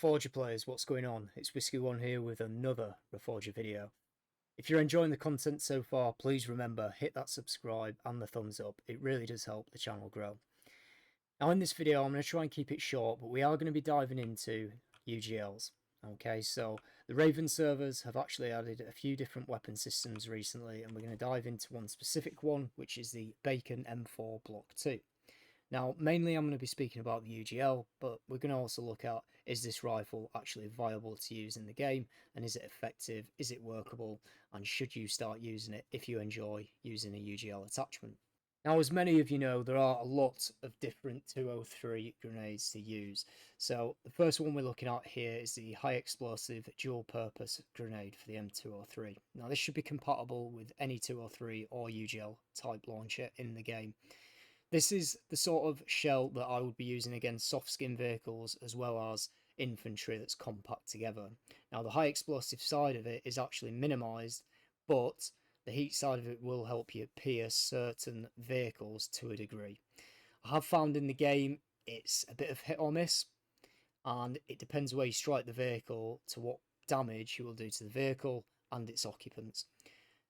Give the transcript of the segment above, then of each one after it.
Reforger players, what's going on? It's Whiskey1 here with another Reforger video. If you're enjoying the content so far, please remember, hit that subscribe and the thumbs up. It really does help the channel grow. Now in this video, I'm going to try and keep it short, but we are going to be diving into UGLs. Okay, so the Raven servers have actually added a few different weapon systems recently, and we're going to dive into one specific one, which is the Bacon M4 Block 2. Now, mainly I'm going to be speaking about the UGL, but we're going to also look at, is this rifle actually viable to use in the game, and is it effective, is it workable, and should you start using it if you enjoy using a UGL attachment. Now, as many of you know, there are a lot of different 203 grenades to use. So the first one we're looking at here is the high explosive dual purpose grenade for the M203. Now, this should be compatible with any 203 or UGL type launcher in the game. This is the sort of shell that I would be using against soft skin vehicles as well as infantry that's compact together. Now the high explosive side of it is actually minimised, but the heat side of it will help you pierce certain vehicles to a degree. I have found in the game it's a bit of hit or miss, and it depends where you strike the vehicle to what damage you will do to the vehicle and its occupants.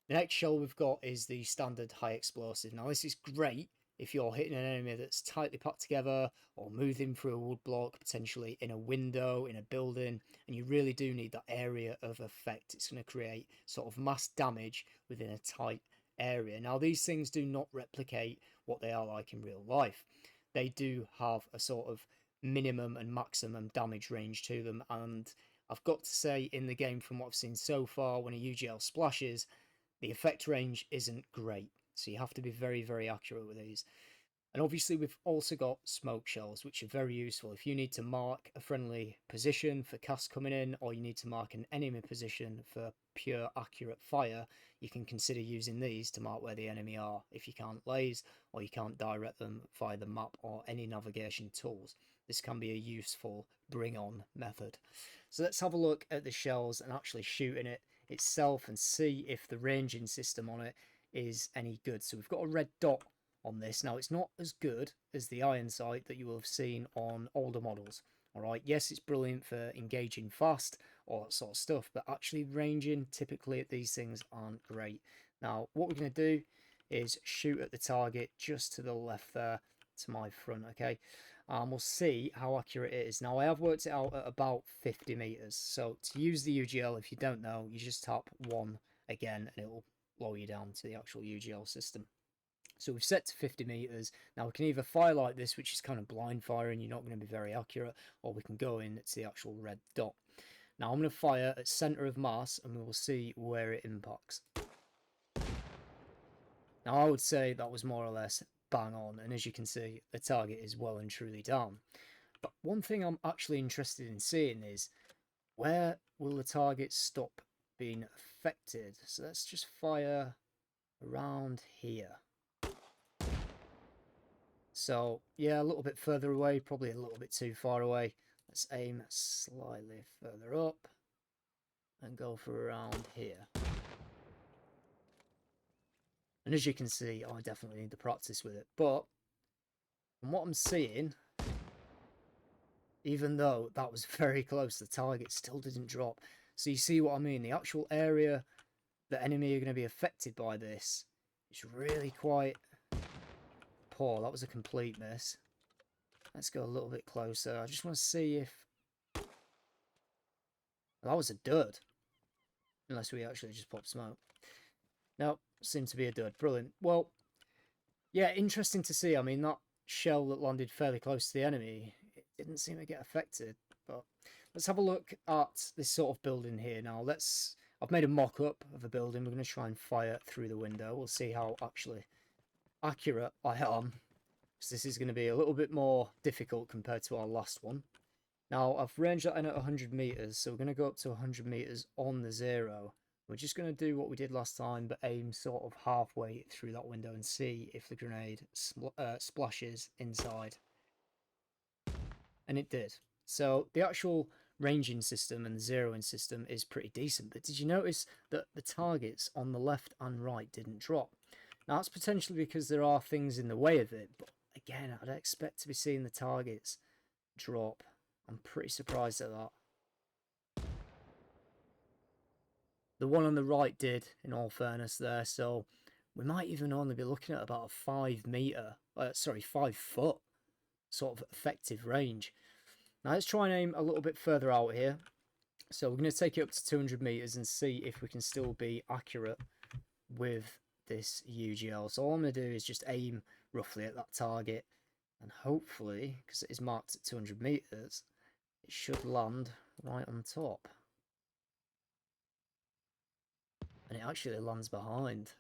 The next shell we've got is the standard high explosive. Now this is great if you're hitting an enemy that's tightly packed together or moving through a wood block, potentially in a window, in a building, and you really do need that area of effect. It's going to create sort of mass damage within a tight area. Now, these things do not replicate what they are like in real life. They do have a sort of minimum and maximum damage range to them, and I've got to say, in the game, from what I've seen so far, when a UGL splashes, the effect range isn't great. So you have to be very, very accurate with these. And obviously we've also got smoke shells, which are very useful. If you need to mark a friendly position for cast coming in, or you need to mark an enemy position for pure accurate fire, you can consider using these to mark where the enemy are if you can't laze or you can't direct them via the map or any navigation tools. This can be a useful bring on method. So let's have a look at the shells and actually shooting it itself and see if the ranging system on it is any good. So we've got a red dot on this. Now it's not as good as the iron sight that you will have seen on older models. Alright, yes, it's brilliant for engaging fast or that sort of stuff, but actually ranging typically at these things aren't great. Now what we're going to do is shoot at the target just to the left there, to my front, okay, and we'll see how accurate it is. Now I have worked it out at about 50 meters. So to use the UGL, if you don't know, you just tap 1 again and it will lower you down to the actual UGL system. So we've set to 50 meters. Now we can either fire like this, which is kind of blind firing, you're not going to be very accurate, or we can go in to the actual red dot. Now I'm going to fire at center of mass and we will see where it impacts. Now I would say that was more or less bang on, and as you can see, the target is well and truly down. But one thing I'm actually interested in seeing is, where will the target stop being affected? So let's just fire around here. So yeah, a little bit further away, probably a little bit too far away. Let's aim slightly further up and go for around here. And as you can see, I definitely need to practice with it, but from what I'm seeing, even though that was very close, the target still didn't drop. So you see what I mean? The actual area the enemy are going to be affected by this is really quite poor. That was a complete miss. Let's go a little bit closer. I just want to see if... That was a dud. Unless we actually just pop smoke. Nope, seemed to be a dud. Brilliant. Well, yeah, interesting to see. I mean, that shell that landed fairly close to the enemy, it didn't seem to get affected. But let's have a look at this sort of building here. Now, I've made a mock-up of a building. We're going to try and fire through the window. We'll see how actually accurate I am. So this is going to be a little bit more difficult compared to our last one. Now, I've ranged that in at 100 meters, so we're going to go up to 100 meters on the 0. We're just going to do what we did last time, but aim sort of halfway through that window and see if the grenade splashes inside. And it did. So the actual ranging system and the zeroing system is pretty decent, but did you notice that the targets on the left and right didn't drop? Now that's potentially because there are things in the way of it, but again, I'd expect to be seeing the targets drop. I'm pretty surprised at that. The one on the right did, in all fairness there, so we might even only be looking at about a 5 foot sort of effective range. Now let's try and aim a little bit further out here. So we're going to take it up to 200 meters and see if we can still be accurate with this UGL. So all I'm going to do is just aim roughly at that target, and hopefully, because it is marked at 200 meters, it should land right on top. And it actually lands behind.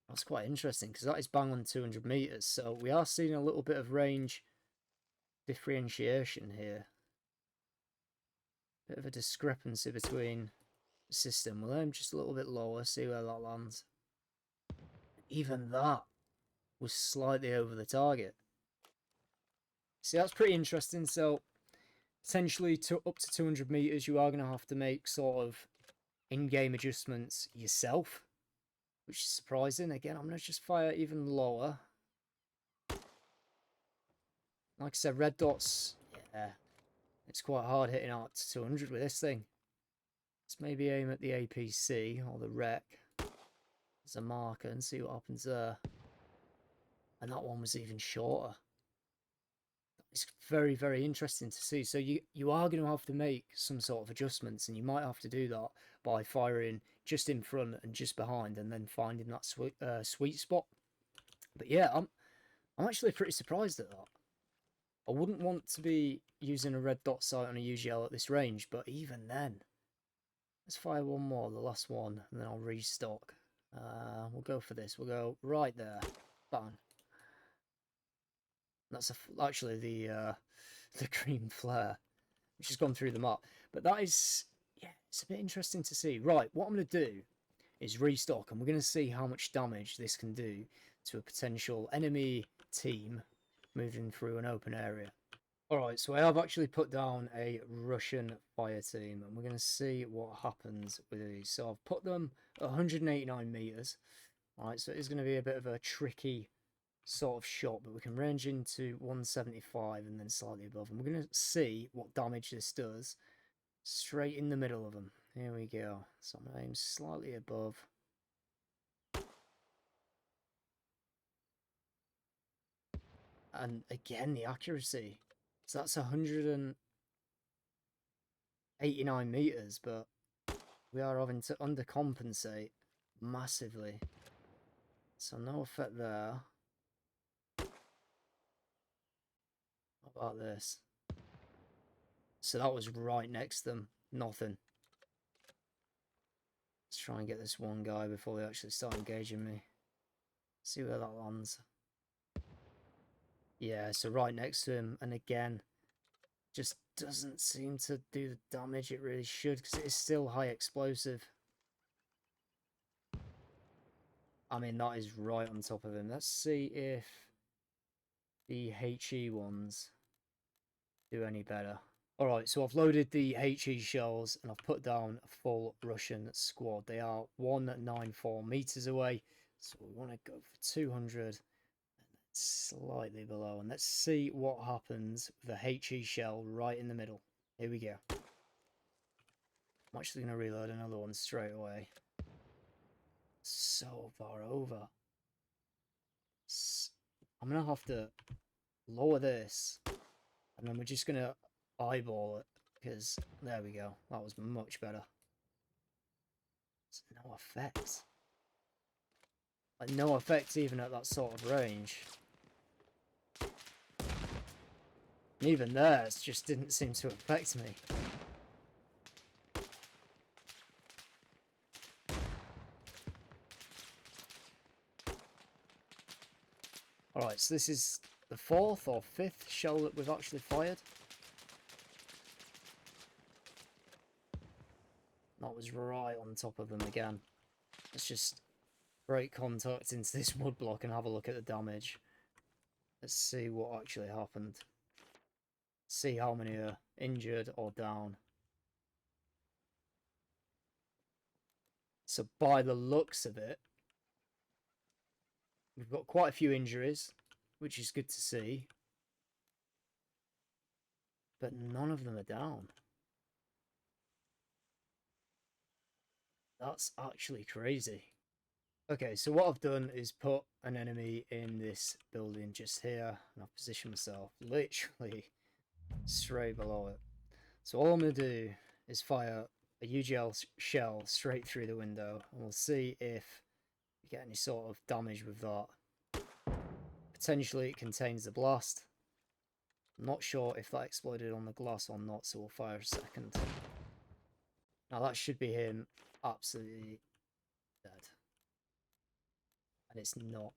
That's quite interesting, because that is bang on 200 meters. So we are seeing a little bit of range differentiation here. Bit of a discrepancy between the system. We'll aim just a little bit lower, see where that lands. Even that was slightly over the target. See, that's pretty interesting. So potentially to up to 200 meters, you are going to have to make sort of in-game adjustments yourself, which is surprising. Again, I'm going to just fire even lower. Like I said, red dots, yeah, it's quite hard hitting out to 200 with this thing. Let's maybe aim at the APC or the rec as a marker and see what happens there. And that one was even shorter. It's very, very interesting to see. So you are going to have to make some sort of adjustments, and you might have to do that by firing just in front and just behind, and then finding that sweet spot. But yeah, I'm actually pretty surprised at that. I wouldn't want to be using a red dot sight on a UGL at this range, but even then, let's fire one more, the last one, and then I'll restock. We'll go for this. We'll go right there. Bang. That's actually the green flare, which has gone through the map. But that is, yeah, it's a bit interesting to see. Right, what I'm going to do is restock, and we're going to see how much damage this can do to a potential enemy team moving through an open area. Alright, so I have actually put down a Russian fire team, and we're going to see what happens with these. So I've put them at 189 meters. Alright, so it is going to be a bit of a tricky sort of shot, but we can range into 175 and then slightly above. And we're going to see what damage this does straight in the middle of them. Here we go. So I'm going to aim slightly above. And again, the accuracy. So that's 189 meters, but we are having to undercompensate massively. So no effect there. How about this? So that was right next to them. Nothing. Let's try and get this one guy before they actually start engaging me. See where that lands. Yeah, so right next to him, and again, just doesn't seem to do the damage it really should, because it is still high explosive. I mean, that is right on top of him. Let's see if the HE ones do any better. Alright, so I've loaded the HE shells, and I've put down a full Russian squad. They are 194 meters away, so we want to go for 200. Slightly below, and let's see what happens with the HE shell right in the middle. Here we go. I'm actually going to reload another one straight away. So far over. I'm going to have to lower this, and then we're just going to eyeball it, because there we go. That was much better. There's no effects. Like, no effects even at that sort of range. And even there, it just didn't seem to affect me. Alright, so this is the 4th or 5th shell that we've actually fired. That was right on top of them again. Let's just break contact into this wood block and have a look at the damage. Let's see what actually happened. See how many are injured or down. So by the looks of it, we've got quite a few injuries, which is good to see. But none of them are down. That's actually crazy. Okay, so what I've done is put an enemy in this building just here, and I've positioned myself literally straight below it. So all I'm going to do is fire a UGL shell straight through the window, and we'll see if we get any sort of damage with that. Potentially it contains the blast. I'm not sure if that exploded on the glass or not, so we'll fire a second. Now that should be him absolutely dead. And it's not.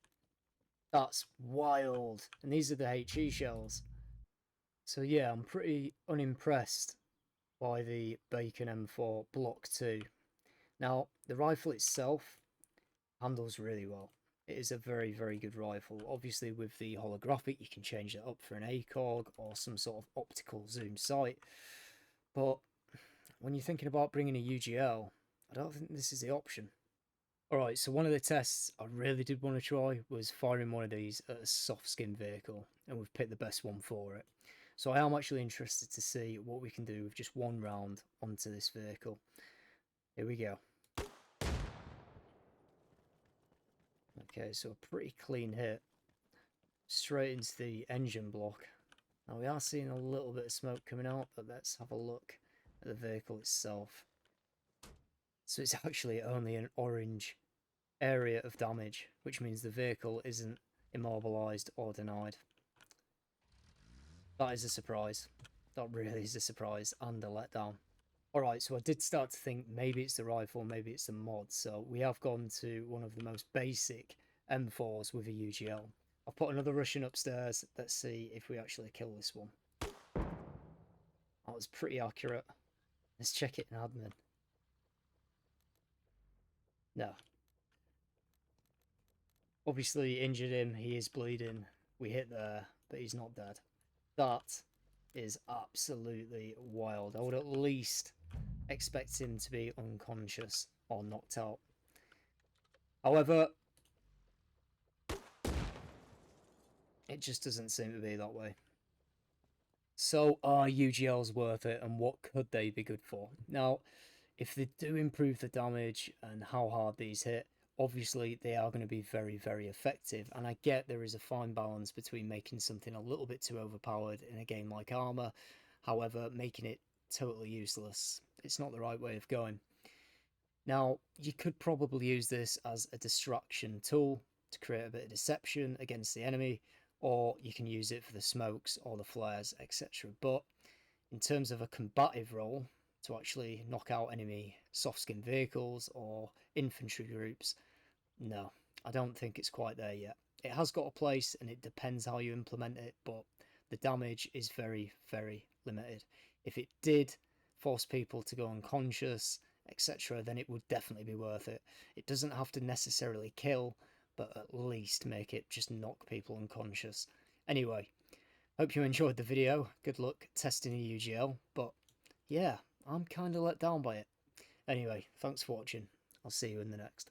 That's wild. And these are the HE shells. So yeah, I'm pretty unimpressed by the Bacon M4 Block 2. Now, the rifle itself handles really well. It is a very, very good rifle. Obviously, with the holographic, you can change it up for an ACOG or some sort of optical zoom sight. But when you're thinking about bringing a UGL, I don't think this is the option. Alright, so one of the tests I really did want to try was firing one of these at a soft skin vehicle, and we've picked the best one for it. So I am actually interested to see what we can do with just one round onto this vehicle. Here we go. Okay, so a pretty clean hit. Straight into the engine block. Now we are seeing a little bit of smoke coming out, but let's have a look at the vehicle itself. So it's actually only an orange area of damage, which means the vehicle isn't immobilized or denied. That is a surprise. That really is a surprise and a letdown. Alright, so I did start to think maybe it's the rifle, maybe it's the mod. So we have gone to one of the most basic M4s with a UGL. I've put another Russian upstairs. Let's see if we actually kill this one. That was pretty accurate. Let's check it in admin. No. Obviously injured him, he is bleeding. We hit there, but he's not dead. That is absolutely wild. I would at least expect him to be unconscious or knocked out. However, it just doesn't seem to be that way. So are UGLs worth it, and what could they be good for? Now, if they do improve the damage and how hard these hit, obviously they are going to be very, very effective. And I get there is a fine balance between making something a little bit too overpowered in a game like Arma, however, making it totally useless. It's not the right way of going. Now, you could probably use this as a distraction tool to create a bit of deception against the enemy, or you can use it for the smokes or the flares, etc. But in terms of a combative role, to actually knock out enemy soft-skin vehicles or infantry groups, no, I don't think it's quite there yet. It has got a place, and it depends how you implement it, but the damage is very, very limited. If it did force people to go unconscious, etc., then it would definitely be worth it. It doesn't have to necessarily kill, but at least make it just knock people unconscious. Anyway, hope you enjoyed the video. Good luck testing a UGL, but yeah, I'm kind of let down by it. Anyway, thanks for watching. I'll see you in the next.